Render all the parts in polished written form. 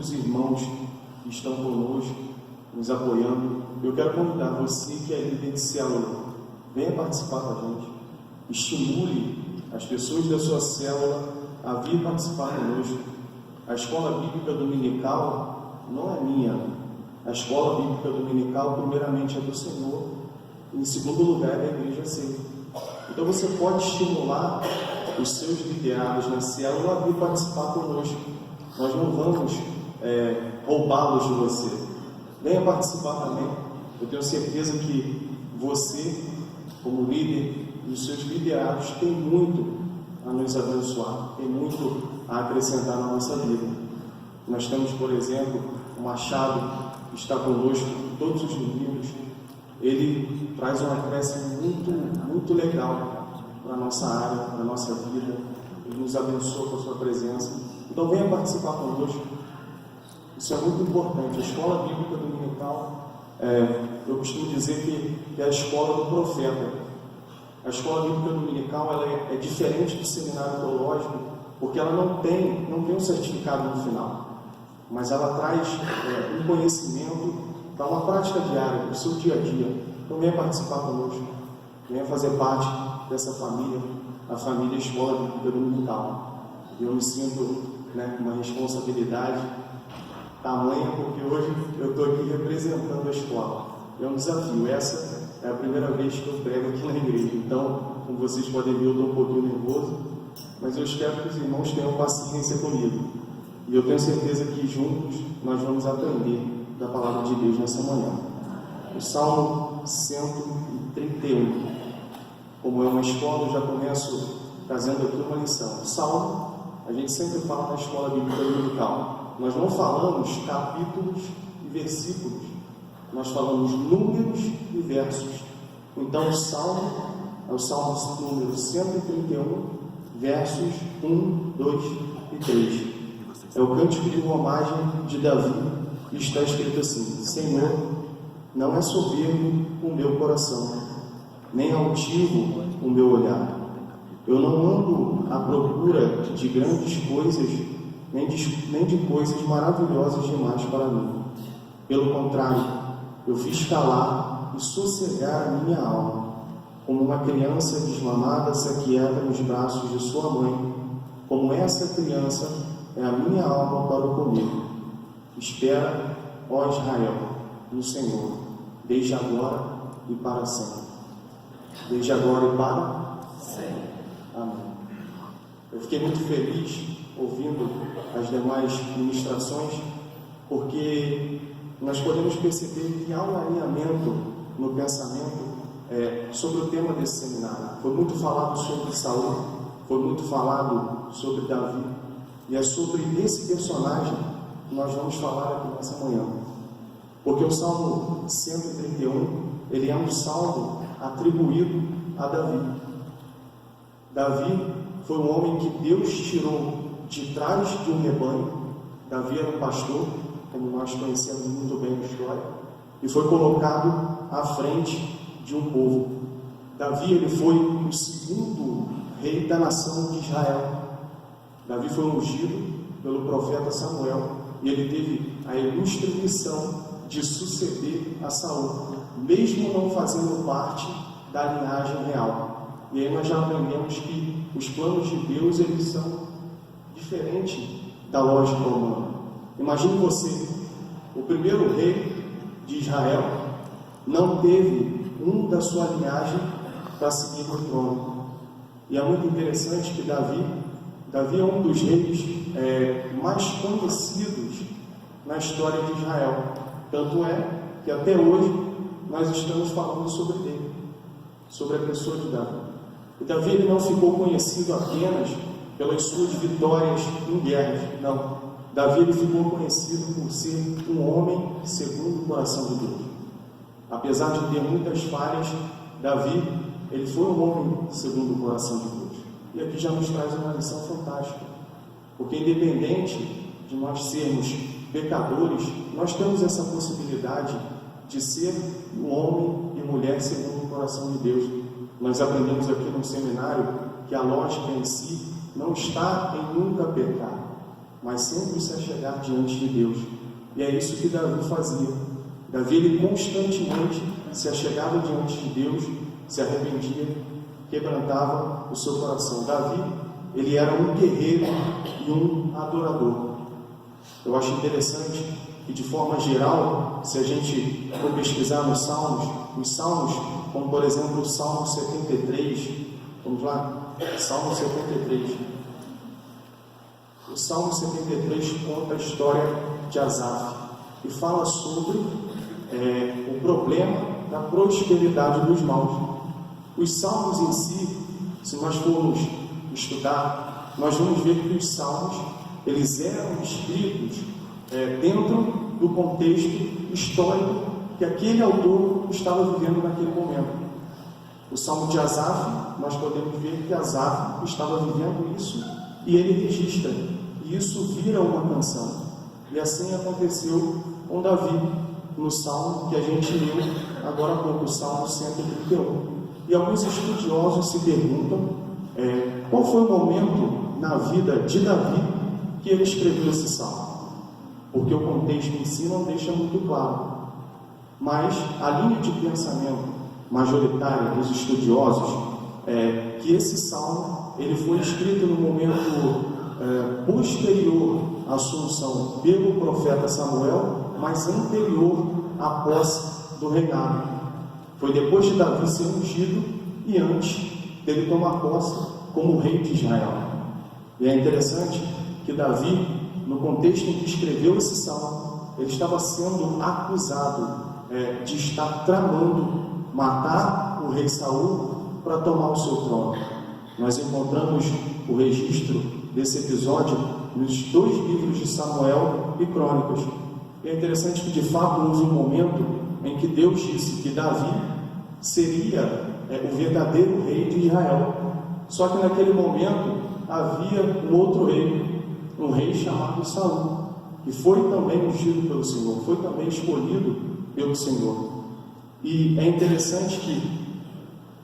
muitos irmãos que estão conosco, nos apoiando. Eu quero convidar você que é líder de célula, venha participar com a gente, estimule as pessoas da sua célula a vir participar conosco. A escola bíblica dominical não é minha. A escola bíblica dominical, primeiramente, é do Senhor, e em segundo lugar, é da Igreja Ceia. Então você pode estimular os seus liderados na célula a vir participar conosco. Nós não vamos roubá-los de você. Venha participar também. Eu tenho certeza que você, como líder, e os seus liderados têm muito a nos abençoar, tem muito a acrescentar na nossa vida. Nós temos, por exemplo, o Machado, que está conosco todos os domingos. Ele traz um acréscimo muito legal para a nossa área, para a nossa vida. Ele nos abençoa com a sua presença. Então venha participar conosco. Isso é muito importante. A escola bíblica dominical, eu costumo dizer que é a escola do profeta. A escola bíblica dominical ela é diferente do seminário teológico, porque ela não tem um certificado no final, mas ela traz um conhecimento para uma prática diária, para o seu dia a dia. Então venha participar conosco, venha fazer parte dessa família, a família Escola Bíblica Dominical. Eu me sinto com uma responsabilidade tamanha, porque hoje eu estou aqui representando a escola. É um desafio. Essa é a primeira vez que eu prego aqui na igreja. Então, como vocês podem ver, eu estou um pouquinho nervoso, mas eu espero que os irmãos tenham paciência comigo. E eu tenho certeza que juntos nós vamos aprender da palavra de Deus nessa manhã. O Salmo 131. Como é uma escola, eu já começo trazendo aqui uma lição. O Salmo, a gente sempre fala na escola bíblica dominical. Nós não falamos capítulos e versículos, nós falamos números e versos. Então o Salmo é o Salmo número 131, versos 1, 2 e 3. É o cântico de romagem de Davi, e está escrito assim: Senhor, não é soberbo o meu coração, nem altivo o meu olhar. Eu não ando à procura de grandes coisas, nem de coisas maravilhosas demais para mim. Pelo contrário, eu fiz calar e sossegar a minha alma, como uma criança desmamada se aquieta nos braços de sua mãe. Como essa criança é a minha alma para o comer. Espera, ó Israel, no Senhor, desde agora e para sempre. Desde agora e para sempre. Amém. Eu fiquei muito feliz ouvindo as demais ministrações, porque nós podemos perceber que há um alinhamento no pensamento sobre o tema desse seminário. Foi muito falado sobre Saul, foi muito falado sobre Davi, e é sobre esse personagem que nós vamos falar aqui nessa manhã. Porque o Salmo 131, ele é um salmo atribuído a Davi. Davi foi um homem que Deus tirou de trás de um rebanho. Davi era um pastor, como nós conhecemos muito bem a história, e foi colocado à frente de um povo. Davi, ele foi o segundo rei da nação de Israel. Davi foi ungido pelo profeta Samuel, e ele teve a ilustre missão de suceder a Saul, mesmo não fazendo parte da linhagem real. E aí nós já aprendemos que os planos de Deus, eles são diferentes da lógica humana. Imagine você, o primeiro rei de Israel não teve um da sua linhagem para seguir o trono. E é muito interessante que Davi é um dos reis mais conhecidos na história de Israel. Tanto é que até hoje nós estamos falando sobre ele, sobre a pessoa de Davi. E Davi, ele não ficou conhecido apenas pelas suas vitórias em guerras, não. Davi, ele ficou conhecido por ser um homem segundo o coração de Deus. Apesar de ter muitas falhas, Davi, ele foi um homem segundo o coração de Deus. E aqui já nos traz uma lição fantástica, porque independente de nós sermos pecadores, nós temos essa possibilidade de ser um homem e mulher segundo o coração de Deus. Nós aprendemos aqui no seminário que a lógica em si não está em nunca pecar, mas sempre se achegar diante de Deus. E é isso que Davi fazia. Davi, ele constantemente se achegava diante de Deus, se arrependia, quebrantava o seu coração. Davi, ele era um guerreiro e um adorador. Eu acho interessante que, de forma geral, se a gente for pesquisar nos Salmos, como por exemplo o Salmo 73, vamos lá, Salmo 73. O Salmo 73 conta a história de Asaf e fala sobre o problema da prosperidade dos maus. Os salmos em si, se nós formos estudar, nós vamos ver que os salmos, eles eram escritos dentro do contexto histórico que aquele autor estava vivendo naquele momento. O Salmo de Asaf, nós podemos ver que Asaf estava vivendo isso e ele registra, e isso vira uma canção. E assim aconteceu com Davi, no Salmo que a gente leu agora há pouco, o Salmo 131. E alguns estudiosos se perguntam qual foi o momento na vida de Davi que ele escreveu esse Salmo. Porque o contexto em si não deixa muito claro. Mas a linha de pensamento majoritária dos estudiosos é que esse Salmo ele foi escrito no momento posterior à assunção pelo profeta Samuel, mas anterior à posse do reinado. Foi depois de Davi ser ungido e antes dele tomar posse como rei de Israel. E é interessante que Davi, no contexto em que escreveu esse salmo, ele estava sendo acusado de estar tramando matar o rei Saul para tomar o seu trono. Nós encontramos o registro desse episódio nos 2 livros de Samuel e Crônicas. E é interessante que, de fato, houve um momento em que Deus disse que Davi seria o verdadeiro rei de Israel. Só que naquele momento havia um outro rei, um rei chamado Saul, que foi também ungido pelo Senhor, foi também escolhido pelo Senhor. E é interessante que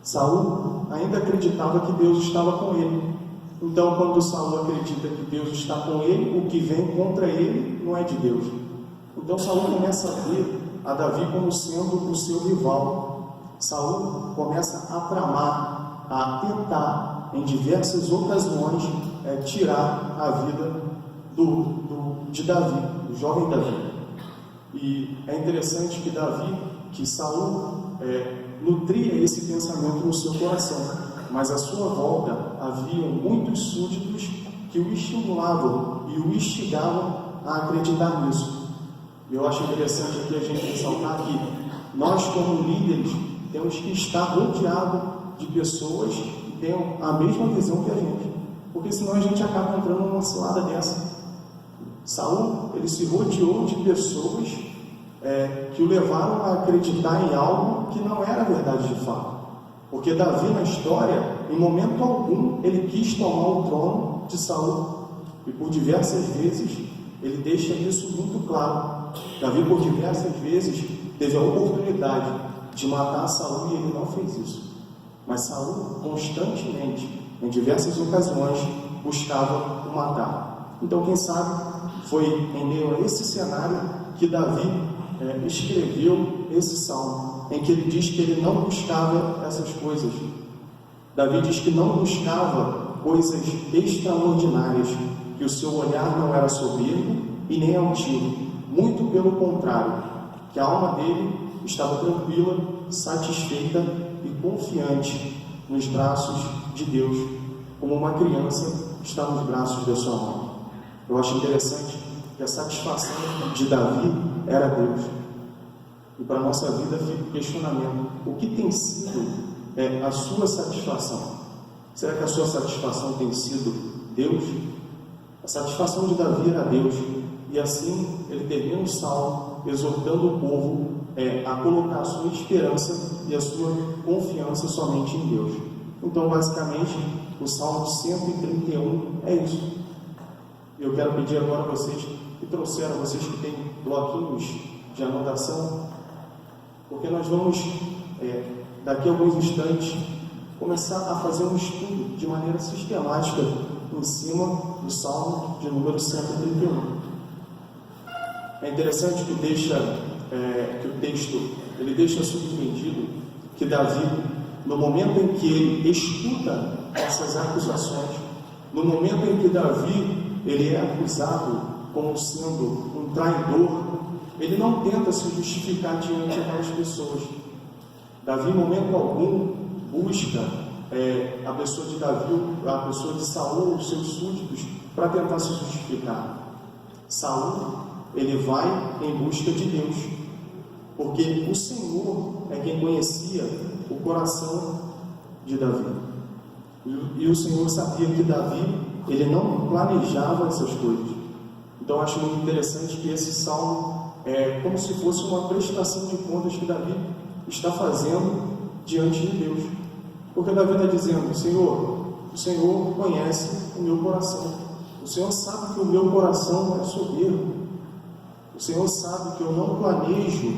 Saul ainda acreditava que Deus estava com ele. Então, quando Saul acredita que Deus está com ele, o que vem contra ele não é de Deus. Então Saul começa a ver a Davi como sendo o seu rival. Saul começa a tramar, a tentar, em diversas ocasiões, tirar a vida de Davi, do jovem Davi. E é interessante que Saul nutria esse pensamento no seu coração, mas à sua volta haviam muitos súditos que o estimulavam e o instigavam a acreditar nisso. Eu acho interessante aqui a gente ressaltar que nós, como líderes, temos que estar rodeados de pessoas que tenham a mesma visão que a gente, porque senão a gente acaba entrando numa cilada dessa. Saul, ele se rodeou de pessoas que o levaram a acreditar em algo que não era verdade de fato. Porque Davi, na história, em momento algum, ele quis tomar o trono de Saul. E por diversas vezes, ele deixa isso muito claro. Davi, por diversas vezes, teve a oportunidade de matar Saul e ele não fez isso. Mas Saul, constantemente, em diversas ocasiões, buscava o matar. Então, quem sabe, foi em meio a esse cenário que Davi escreveu esse salmo, em que ele diz que ele não buscava essas coisas. Davi diz que não buscava coisas extraordinárias, que o seu olhar não era soberbo e nem altivo, muito pelo contrário, que a alma dele estava tranquila, satisfeita e confiante nos braços de Deus, como uma criança está nos braços da sua mãe. Eu acho interessante que a satisfação de Davi era Deus. E para a nossa vida fica o questionamento: o que tem sido a sua satisfação? Será que a sua satisfação tem sido Deus? A satisfação de Davi era Deus. E assim ele termina o salmo exortando o povo a colocar a sua esperança e a sua confiança somente em Deus. Então, basicamente, o salmo 131 é isso. Eu quero pedir agora a vocês que trouxeram, vocês que têm bloquinhos de anotação, porque nós vamos, daqui a alguns instantes, começar a fazer um estudo de maneira sistemática em cima do Salmo de número 131. É interessante que o texto ele deixa subentendido que Davi, no momento em que ele escuta essas acusações, no momento em que Davi ele é acusado como sendo um traidor, ele não tenta se justificar diante daquelas pessoas. Davi, em momento algum, busca a pessoa de Davi, a pessoa de Saul, os seus súditos, para tentar se justificar. Saul, ele vai em busca de Deus, porque o Senhor é quem conhecia o coração de Davi. E o Senhor sabia que Davi, ele não planejava essas coisas. Então, acho muito interessante que esse salmo é como se fosse uma prestação de contas que Davi está fazendo diante de Deus. Porque Davi está dizendo: Senhor, o Senhor conhece o meu coração. O Senhor sabe que o meu coração é soberbo. O Senhor sabe que eu não planejo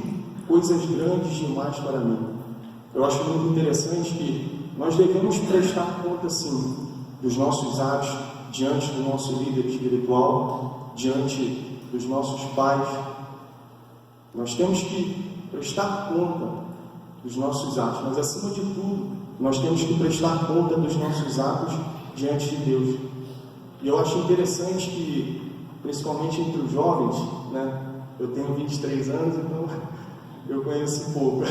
coisas grandes demais para mim. Eu acho muito interessante que nós devemos prestar conta, sim, dos nossos atos diante do nosso líder espiritual, diante dos nossos pais. Nós temos que prestar conta dos nossos atos, mas acima de tudo, nós temos que prestar conta dos nossos atos diante de Deus. E eu acho interessante que, principalmente entre os jovens, eu tenho 23 anos, então eu conheço pouco.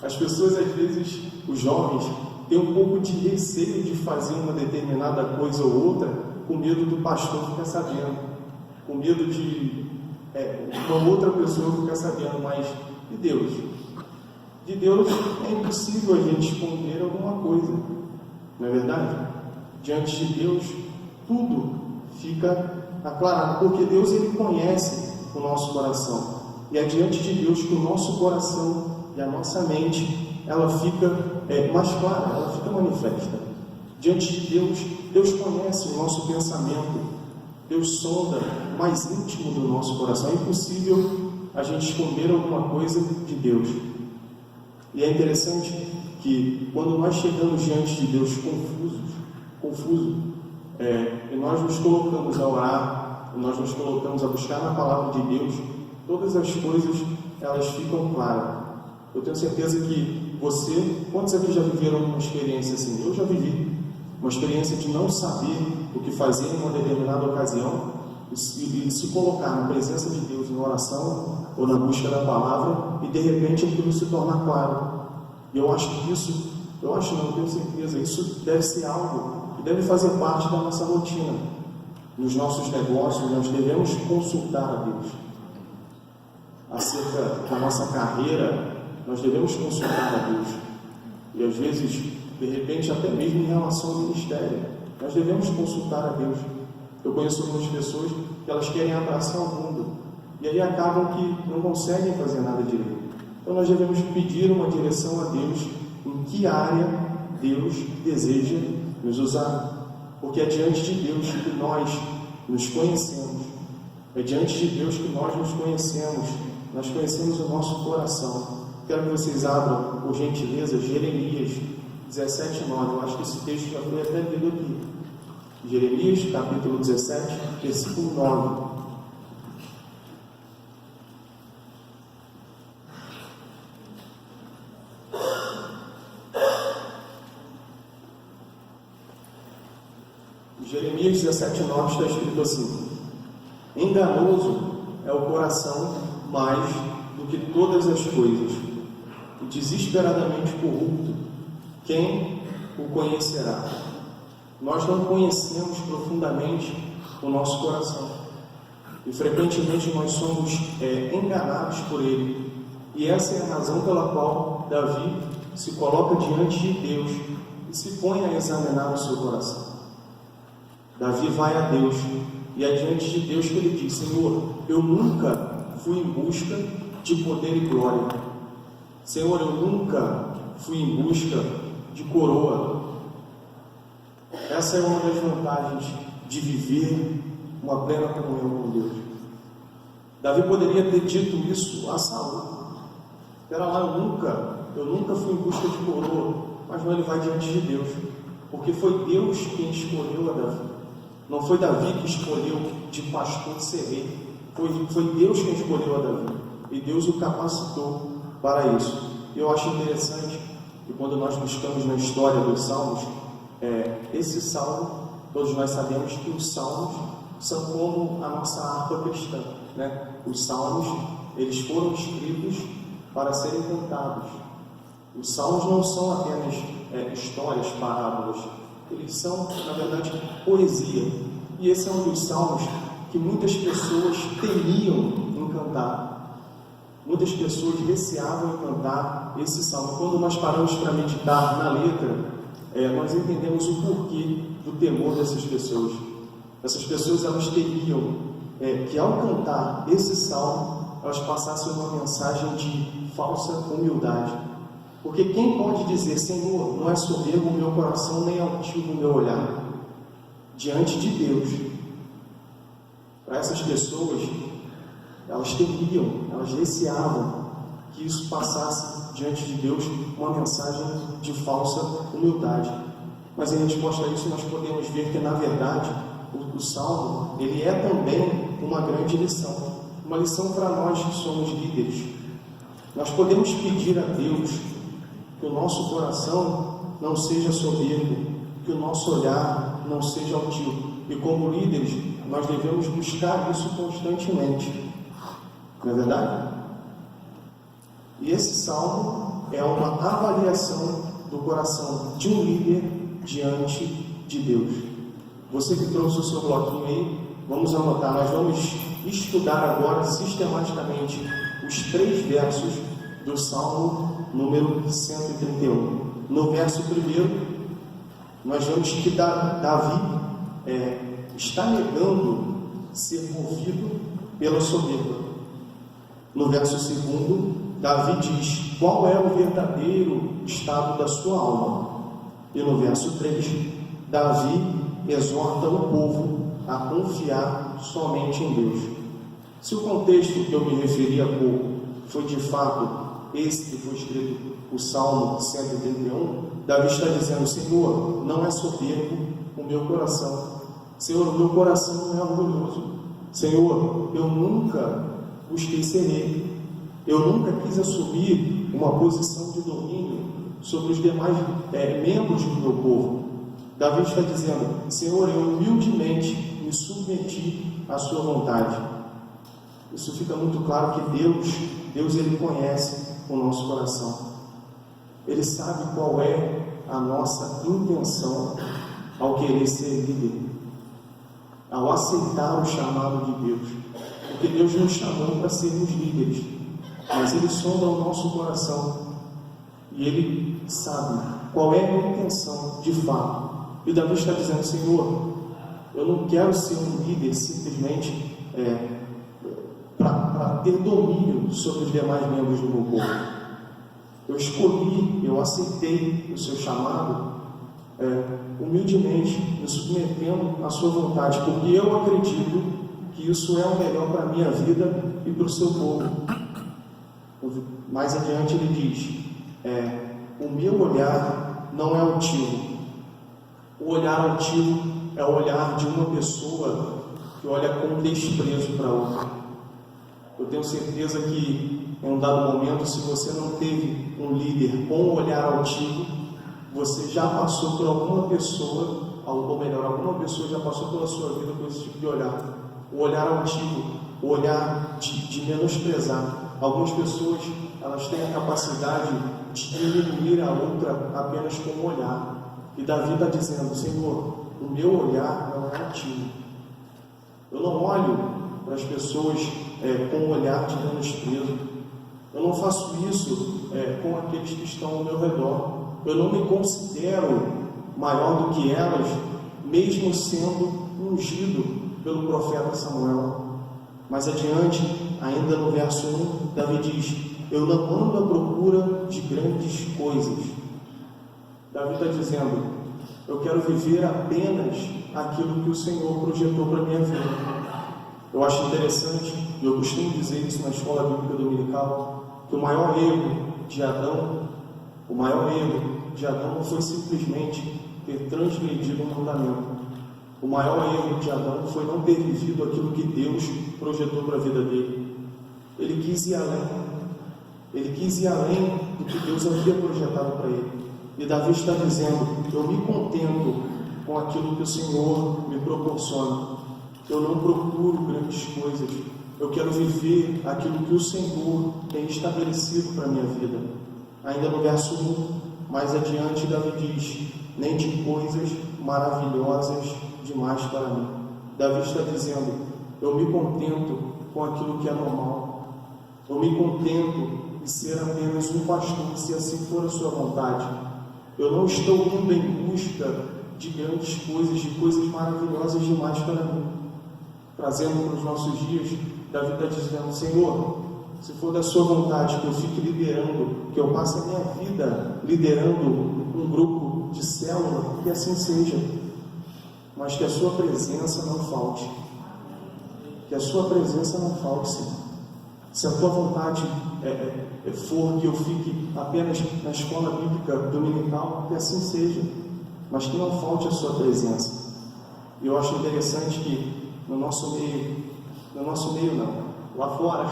As pessoas, às vezes, os jovens, têm um pouco de receio de fazer uma determinada coisa ou outra, com medo do pastor ficar sabendo, com medo de uma outra pessoa ficar sabendo. Mas de Deus é impossível a gente esconder alguma coisa, não é verdade? Diante de Deus tudo fica aclarado, porque Deus, ele conhece o nosso coração, e é diante de Deus que o nosso coração e a nossa mente, ela fica mais clara, ela fica manifesta. Diante de Deus, Deus conhece o nosso pensamento, Deus sonda o mais íntimo do nosso coração. É impossível a gente esconder alguma coisa de Deus. E é interessante que quando nós chegamos diante de Deus confusos, e nós nos colocamos a orar, e nós nos colocamos a buscar na palavra de Deus, todas as coisas, elas ficam claras. Eu tenho certeza que quantos aqui já viveram uma experiência assim? Eu já vivi uma experiência de não saber o que fazer em uma determinada ocasião e se colocar na presença de Deus em oração ou na busca da palavra, e de repente aquilo se torna claro. E eu acho que eu tenho certeza, isso deve ser algo que deve fazer parte da nossa rotina. Nos nossos negócios, nós devemos consultar a Deus. Acerca da nossa carreira, nós devemos consultar a Deus. E às vezes, de repente, até mesmo em relação ao ministério, nós devemos consultar a Deus. Eu conheço algumas pessoas que elas querem abraçar o mundo, e aí acabam que não conseguem fazer nada direito. Então nós devemos pedir uma direção a Deus, em que área Deus deseja nos usar. Porque é diante de Deus que nós nos conhecemos. É diante de Deus que nós nos conhecemos. Nós conhecemos o nosso coração. Quero que vocês abram, por gentileza, Jeremias 17:9. Eu acho que esse texto já foi até lido aqui. Jeremias, capítulo 17, versículo 9. Jeremias 17:9 está escrito assim: enganoso é o coração mais do que todas as coisas, e desesperadamente corrupto, quem o conhecerá? Nós não conhecemos profundamente o nosso coração, e frequentemente nós somos enganados por ele. E essa é a razão pela qual Davi se coloca diante de Deus e se põe a examinar o seu coração. Davi vai a Deus, e é diante de Deus que ele diz: Senhor, eu nunca fui em busca de poder e glória. Senhor, eu nunca fui em busca de coroa. Essa é uma das vantagens de viver uma plena comunhão com Deus. Davi poderia ter dito isso a Saul: espera lá, eu nunca fui em busca de coroa. Mas não, ele vai diante de Deus, porque foi Deus quem escolheu a Davi. Não foi Davi que escolheu de pastor ser rei. Foi Deus quem escolheu a Davi. E Deus o capacitou para isso. Eu acho interessante que quando nós buscamos na história dos Salmos, esse Salmo, todos nós sabemos que os Salmos são como a nossa harpa cristã, né? Os Salmos, eles foram escritos para serem cantados. Os Salmos não são apenas histórias, parábolas. Eles são, na verdade, poesia. E esse é um dos Salmos que muitas pessoas temiam em cantar. Muitas pessoas receavam em cantar esse Salmo. Quando nós paramos para meditar na letra, nós entendemos o porquê do temor dessas pessoas. Essas pessoas, elas temiam que ao cantar esse Salmo, elas passassem uma mensagem de falsa humildade. Porque quem pode dizer: Senhor, não é soberbo o meu coração, nem altivo o meu olhar? Diante de Deus. Para essas pessoas, elas temiam, elas receavam que isso passasse diante de Deus uma mensagem de falsa humildade. Mas em resposta a isso, nós podemos ver que, na verdade, o Salmo, ele é também uma grande lição. Uma lição para nós que somos líderes. Nós podemos pedir a Deus que o nosso coração não seja soberbo, que o nosso olhar não seja altivo. E como líderes, nós devemos buscar isso constantemente. Não é verdade? E esse Salmo é uma avaliação do coração de um líder diante de Deus. Você que trouxe o seu bloquinho aí, vamos anotar. Nós vamos estudar agora sistematicamente os 3 versos do Salmo número 131. No verso 1, nós vemos que Davi está negando ser movido pela soberba. No verso 2, Davi diz qual é o verdadeiro estado da sua alma. E no verso 3, Davi exorta o povo a confiar somente em Deus. Se o contexto que eu me referi há pouco foi de fato esse que foi escrito o Salmo 131, Davi está dizendo: Senhor, não é soberbo o meu coração. Senhor, o meu coração não é orgulhoso. Senhor, eu nunca busquei ser rei. Eu nunca quis assumir uma posição de domínio sobre os demais membros do meu povo. Davi está dizendo: Senhor, eu humildemente me submeti à sua vontade. Isso fica muito claro que Deus ele conhece o nosso coração. Ele sabe qual é a nossa intenção ao querer ser líder, ao aceitar o chamado de Deus. Porque Deus nos chamou para sermos líderes, mas Ele sonda o nosso coração e Ele sabe qual é a minha intenção de fato. E Davi está dizendo: Senhor, eu não quero ser um líder simplesmente para ter domínio sobre os demais membros do meu povo. Eu escolhi, eu aceitei o seu chamado humildemente, me submetendo à sua vontade, porque eu acredito que isso é o melhor para a minha vida e para o seu povo. Mais adiante ele diz: o meu olhar não é altivo. O olhar altivo é o olhar de uma pessoa que olha com desprezo para outra. Eu tenho certeza que em um dado momento, se você não teve um líder com um olhar altivo, você já passou por alguma pessoa, ou melhor, alguma pessoa já passou pela sua vida com esse tipo de olhar. O olhar altivo, o olhar de menosprezar. Algumas pessoas, elas têm a capacidade de diminuir a outra apenas com um olhar. E Davi está dizendo: Senhor, o meu olhar não é altivo. Eu não olho para as pessoas com um olhar de menosprezo. Eu não faço isso com aqueles que estão ao meu redor. Eu não me considero maior do que elas, mesmo sendo ungido pelo profeta Samuel. Mais adiante, ainda no verso 1, Davi diz: eu não ando à procura de grandes coisas. Davi está dizendo: eu quero viver apenas aquilo que o Senhor projetou para a minha vida. Eu acho interessante, e eu costumo dizer isso na escola bíblica dominical, que o maior erro de Adão não foi simplesmente ter transgredido um mandamento. O maior erro de Adão foi não ter vivido aquilo que Deus projetou para a vida dele. Ele quis ir além. Ele quis ir além do que Deus havia projetado para ele. E Davi está dizendo: eu me contento com aquilo que o Senhor me proporciona. Eu não procuro grandes coisas. Eu quero viver aquilo que o Senhor tem estabelecido para a minha vida. Ainda no verso 1, mais adiante, Davi diz: nem de coisas maravilhosas demais para mim. Davi está dizendo: eu me contento com aquilo que é normal. Eu me contento em ser apenas um pastor, se assim for a sua vontade. Eu não estou indo em busca de grandes coisas, de coisas maravilhosas demais para mim. Trazendo para os nossos dias, Davi está dizendo: Senhor, se for da sua vontade que eu fique liderando, que eu passe a minha vida liderando um grupo de célula, que assim seja, mas que a sua presença não falte. Que a sua presença não falte, Senhor. Se a tua vontade for que eu fique apenas na escola bíblica dominical, que assim seja, mas que não falte a sua presença. E eu acho interessante que no nosso meio não, lá fora,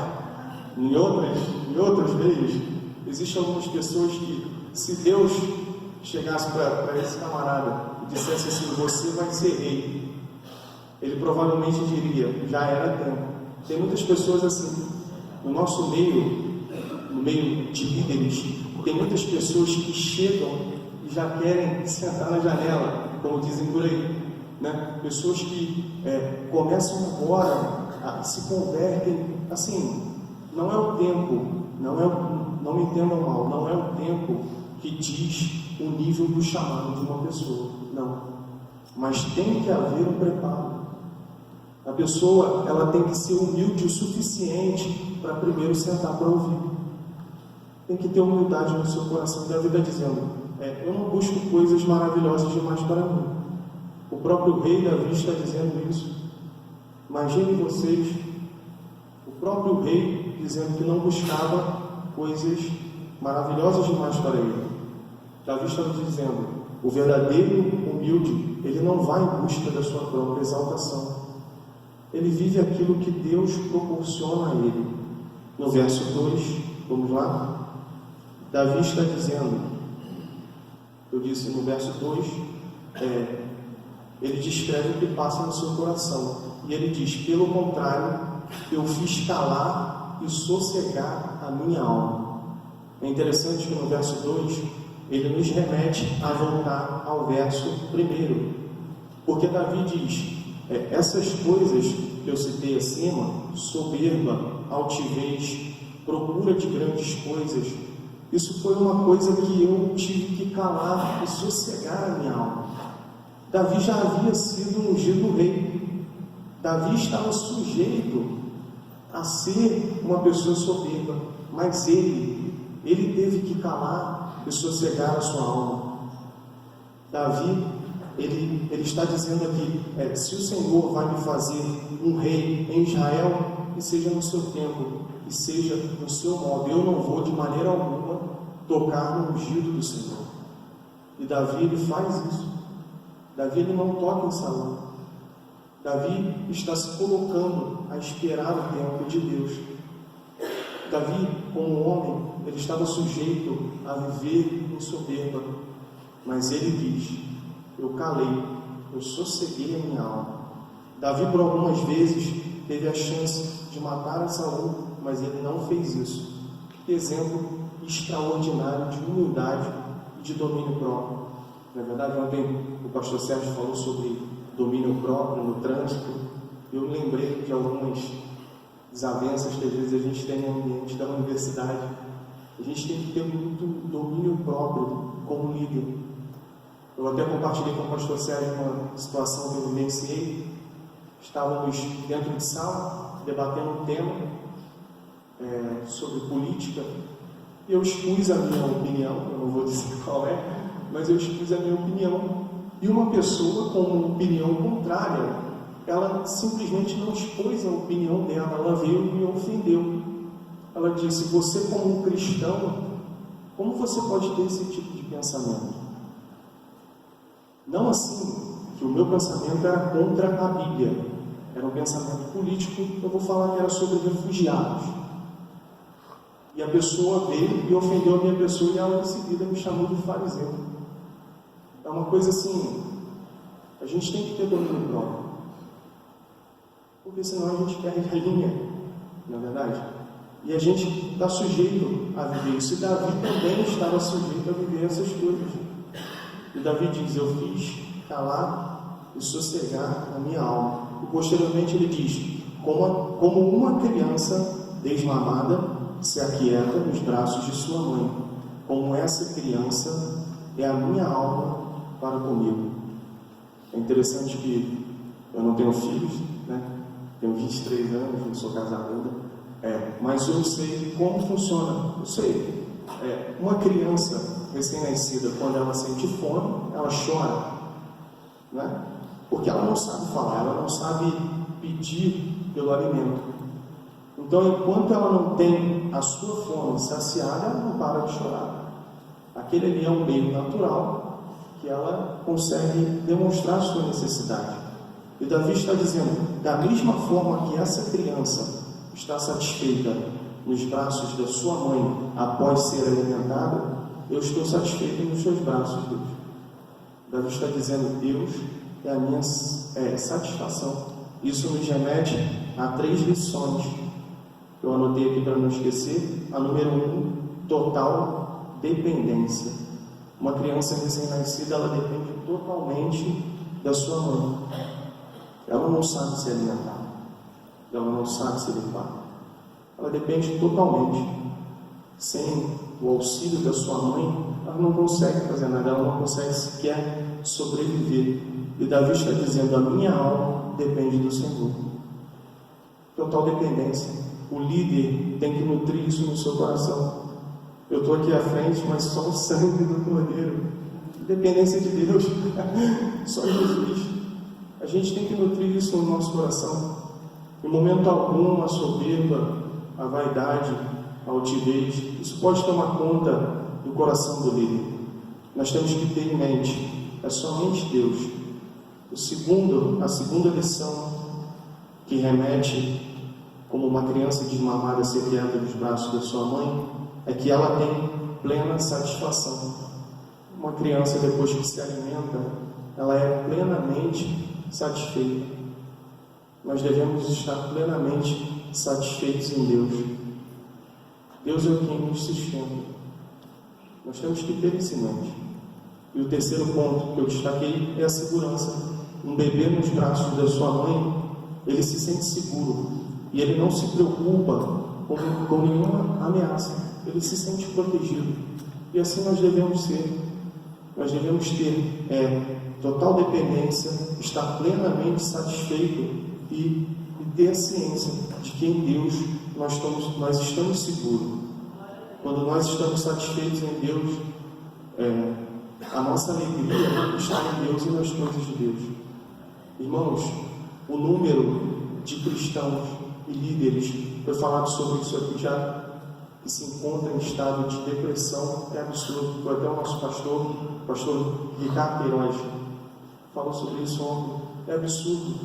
em outros meios, existem algumas pessoas que, se Deus chegasse para esse camarada e dissesse assim: você vai ser rei, ele provavelmente diria: já era tempo. Tem muitas pessoas assim. No nosso meio, no meio de líderes, tem muitas pessoas que chegam e já querem sentar na janela, como dizem por aí, né? Pessoas que começam agora, se convertem, assim, não é o tempo, não me entendam mal, não é o tempo que diz o nível do chamado de uma pessoa, não, mas tem que haver um preparo. A pessoa, ela tem que ser humilde o suficiente para primeiro sentar para ouvir. Tem que ter humildade no seu coração. Davi está dizendo: eu não busco coisas maravilhosas demais para mim. O próprio rei Davi está dizendo isso. Imaginem vocês, o próprio rei dizendo que não buscava coisas maravilhosas demais para ele. Davi está dizendo: o verdadeiro humilde, ele não vai em busca da sua própria exaltação. Ele vive aquilo que Deus proporciona a ele. No verso 2, vamos lá? Davi está dizendo, eu disse no verso 2, ele descreve o que passa no seu coração. E ele diz: pelo contrário, eu fiz calar e sossegar a minha alma. É interessante que no verso 2, ele nos remete a voltar ao verso 1. Porque Davi diz: essas coisas que eu citei acima, soberba, altivez, procura de grandes coisas, isso foi uma coisa que eu tive que calar e sossegar a minha alma. Davi já havia sido ungido rei. Davi estava sujeito a ser uma pessoa soberba, mas ele teve que calar e sossegar a sua alma. Davi, ele está dizendo aqui: se o Senhor vai me fazer um rei em Israel, que seja no seu tempo, que seja no seu modo. Eu não vou de maneira alguma tocar no ungido do Senhor. E Davi, ele faz isso. Davi, ele não toca em Saul. Davi está se colocando a esperar o tempo de Deus. Davi, como homem, ele estava sujeito a viver em soberba, mas ele diz: eu calei, eu sosseguei a minha alma. Davi, por algumas vezes, teve a chance de matar a Saul, mas ele não fez isso. Que exemplo extraordinário de humildade e de domínio próprio. Na verdade, ontem o pastor Sérgio falou sobre domínio próprio no trânsito. Eu lembrei de algumas desavenças que às vezes a gente tem no ambiente da universidade. A gente tem que ter muito domínio próprio como líder. Eu até compartilhei com o pastor Sérgio uma situação que eu vivenciei. Estávamos dentro de sala, debatendo um tema sobre política. Eu expus a minha opinião, eu não vou dizer qual mas eu expus a minha opinião. E uma pessoa com uma opinião contrária, ela simplesmente não expôs a opinião dela, ela veio e me ofendeu. Ela disse: você como um cristão, como você pode ter esse tipo de pensamento? Não assim, que o meu pensamento era contra a Bíblia, era um pensamento político. Eu vou falar que era sobre refugiados. E a pessoa veio e ofendeu a minha pessoa, e ela em seguida me chamou de fariseu. É uma coisa assim, a gente tem que ter domínio próprio, porque senão a gente perde a linha, não é verdade? E a gente está sujeito a viver isso. E Davi também estava sujeito a viver essas coisas. E Davi diz: eu fiz calar e sossegar a minha alma. E posteriormente ele diz: como uma criança desmamada se aquieta nos braços de sua mãe, como essa criança é a minha alma para comigo. É interessante que eu não tenho filhos, né? Tenho 23 anos, não sou casado ainda. Mas eu sei como funciona. Eu sei. Uma criança recém-nascida, quando ela sente fome, ela chora, né? Porque ela não sabe falar, ela não sabe pedir pelo alimento. Então, enquanto ela não tem a sua fome saciada, ela não para de chorar. Aquele ali é um meio natural que ela consegue demonstrar a sua necessidade. E Davi está dizendo: da mesma forma que essa criança está satisfeita nos braços da sua mãe após ser alimentada, eu estou satisfeito nos seus braços, Deus. Davi está dizendo: Deus é a minha satisfação. Isso nos remete a 3 lições que eu anotei aqui para não esquecer. A número 1, total dependência. Uma criança recém-nascida, ela depende totalmente da sua mãe. Ela não sabe se alimentar, ela não sabe se limpar, ela depende totalmente. Sem o auxílio da sua mãe, ela não consegue fazer nada, ela não consegue sequer sobreviver. E Davi está dizendo: a minha alma depende do Senhor. Total dependência. O líder tem que nutrir isso no seu coração. Eu estou aqui à frente, mas só o sangue do Cordeiro, dependência de Deus, só Jesus. A gente tem que nutrir isso no nosso coração. Em momento algum, a soberba, a vaidade, a altivez, isso pode tomar conta do coração do líder. Nós temos que ter em mente: é somente Deus. A segunda lição, que remete como uma criança desmamada se aquieta dos braços da sua mãe, é que ela tem plena satisfação. Uma criança, depois que se alimenta, ela é plenamente satisfeita. Nós devemos estar plenamente satisfeitos em Deus. Deus é quem nos sustenta. Nós temos que ter isso em mente. E o terceiro ponto que eu destaquei é a segurança. Um bebê nos braços da sua mãe, ele se sente seguro e ele não se preocupa com nenhuma ameaça. Ele se sente protegido. E assim nós devemos ser. Nós devemos ter total dependência, estar plenamente satisfeito e ter a ciência de que em Deus nós estamos seguros. Quando nós estamos satisfeitos em Deus, a nossa alegria está em Deus e nas coisas de Deus. Irmãos, o número de cristãos e líderes, foi falado sobre isso aqui já, que se encontra em estado de depressão, é absurdo. Foi até o nosso pastor Ricardo Queiroz, falou sobre isso ontem. É absurdo.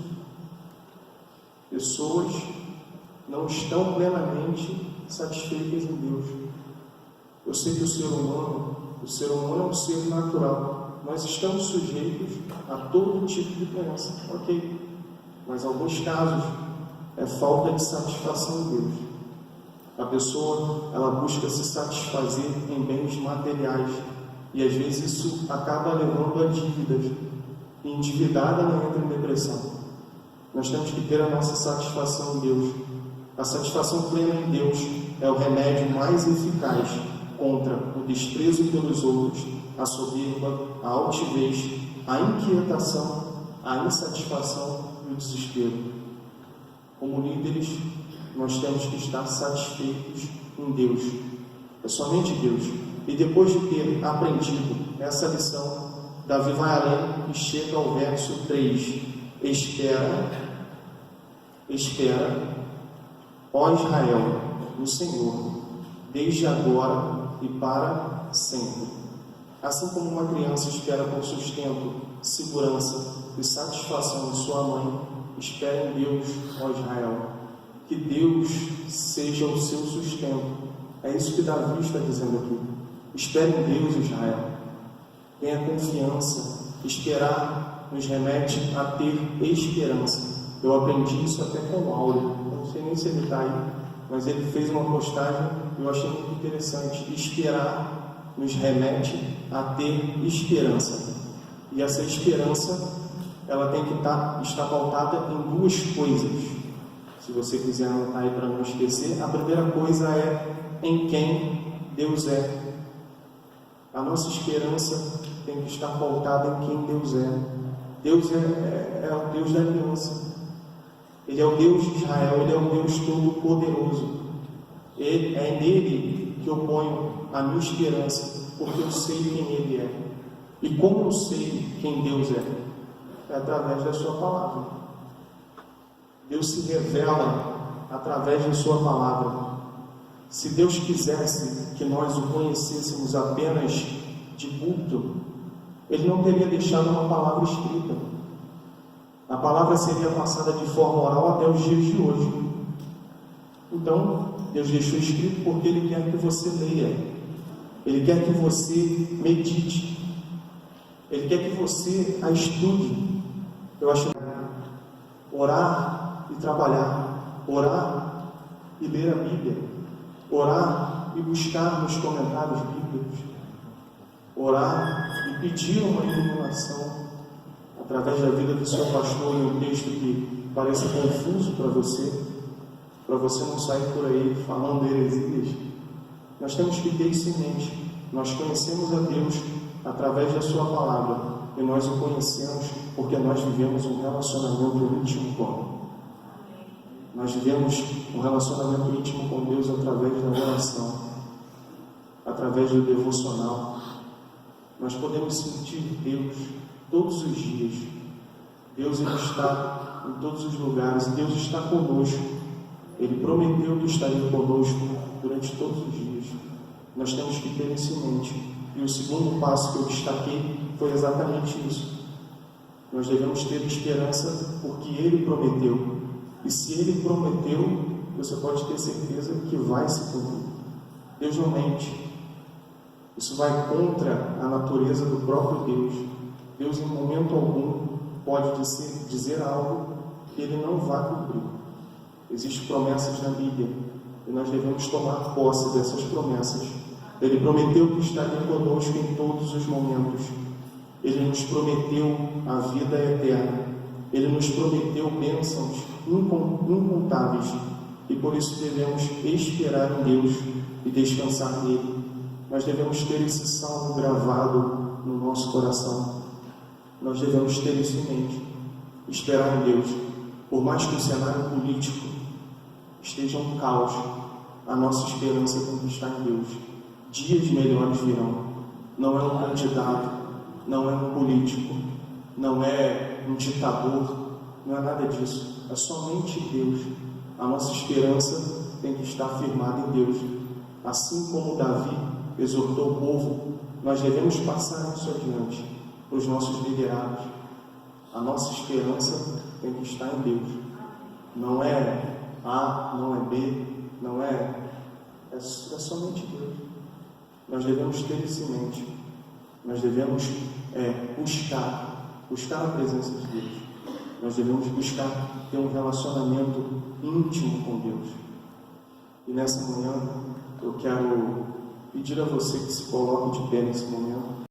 Pessoas não estão plenamente satisfeitas em Deus. Eu sei que o ser humano é um ser natural. Nós estamos sujeitos a todo tipo de doença, ok? Mas em alguns casos é falta de satisfação em Deus. A pessoa, ela busca se satisfazer em bens materiais, e às vezes isso acaba levando a dívidas. E endividada não entra em depressão. Nós temos que ter a nossa satisfação em Deus. A satisfação plena em Deus é o remédio mais eficaz contra o desprezo pelos outros, a soberba, a altivez, a inquietação, a insatisfação e o desespero. Como líderes, nós temos que estar satisfeitos em Deus. É somente Deus. E depois de ter aprendido essa lição, Davi vai além e chega ao verso 3. Espera, ó Israel, no Senhor, desde agora e para sempre. Assim como uma criança espera por sustento segurança e satisfação de sua mãe, espere em Deus, ó Israel. Que Deus seja o seu sustento. É isso que Davi está dizendo aqui. Espere em Deus, Israel. Tenha confiança. Esperar nos remete a ter esperança. Eu aprendi isso até com o Áureo. Não sei nem se ele está aí, mas ele fez uma postagem e eu achei muito interessante. Esperar nos remete a ter esperança. E essa esperança, ela tem que estar pautada em duas coisas. Se você quiser anotar aí para não esquecer, a primeira coisa é em quem Deus é. A nossa esperança tem que estar pautada em quem Deus é. Deus é o Deus da aliança. Ele é o Deus de Israel, Ele é o Deus Todo-Poderoso. É nele que eu ponho a minha esperança, porque eu sei quem Ele é. E como eu sei quem Deus é? É através da sua palavra. Deus se revela através da sua palavra. Se Deus quisesse que nós o conhecêssemos apenas de culto, Ele não teria deixado uma palavra escrita. A palavra seria passada de forma oral até os dias de hoje. Então, Deus deixou escrito porque Ele quer que você leia. Ele quer que você medite. Ele quer que você a estude. Eu acho que orar e trabalhar, orar e ler a Bíblia, orar e buscar nos comentários bíblicos, orar e pedir uma iluminação através da vida do seu pastor em um texto que pareça confuso para você não sair por aí falando heresias. Nós temos que ter isso em mente. Nós conhecemos a Deus através da sua palavra, e nós o conhecemos porque nós vivemos um relacionamento íntimo com Ele. Nós vivemos um relacionamento íntimo com Deus através da oração, através do devocional. Nós podemos sentir Deus todos os dias. Deus Ele está em todos os lugares. Deus está conosco. Ele prometeu que estaria conosco durante todos os dias. Nós temos que ter isso em mente. E o segundo passo que eu destaquei foi exatamente isso. Nós devemos ter esperança porque Ele prometeu. E se Ele prometeu, você pode ter certeza que vai se cumprir. Deus não mente. Isso vai contra a natureza do próprio Deus. Deus, em momento algum, pode dizer algo que Ele não vai cumprir. Existem promessas na Bíblia e nós devemos tomar posse dessas promessas. Ele prometeu que estaria conosco em todos os momentos. Ele nos prometeu a vida eterna. Ele nos prometeu bênçãos incontáveis. E por isso devemos esperar em Deus e descansar nele. Nós devemos ter esse salmo gravado no nosso coração. Nós devemos ter isso em mente. Esperar em Deus. Por mais que o cenário político esteja um caos, a nossa esperança tem que estar em Deus. Dias melhores virão. Não é um candidato, não é um político, não é um ditador, não é nada disso. É somente Deus. A nossa esperança tem que estar firmada em Deus. Assim como Davi exortou o povo, nós devemos passar isso adiante para os nossos liderados. A nossa esperança tem que estar em Deus. Não é A, não é B, não é somente Deus. Nós devemos ter isso em mente. Nós devemos buscar a presença de Deus. Nós devemos buscar ter um relacionamento íntimo com Deus. E nessa manhã eu quero pedir a você que se coloque de pé nesse momento.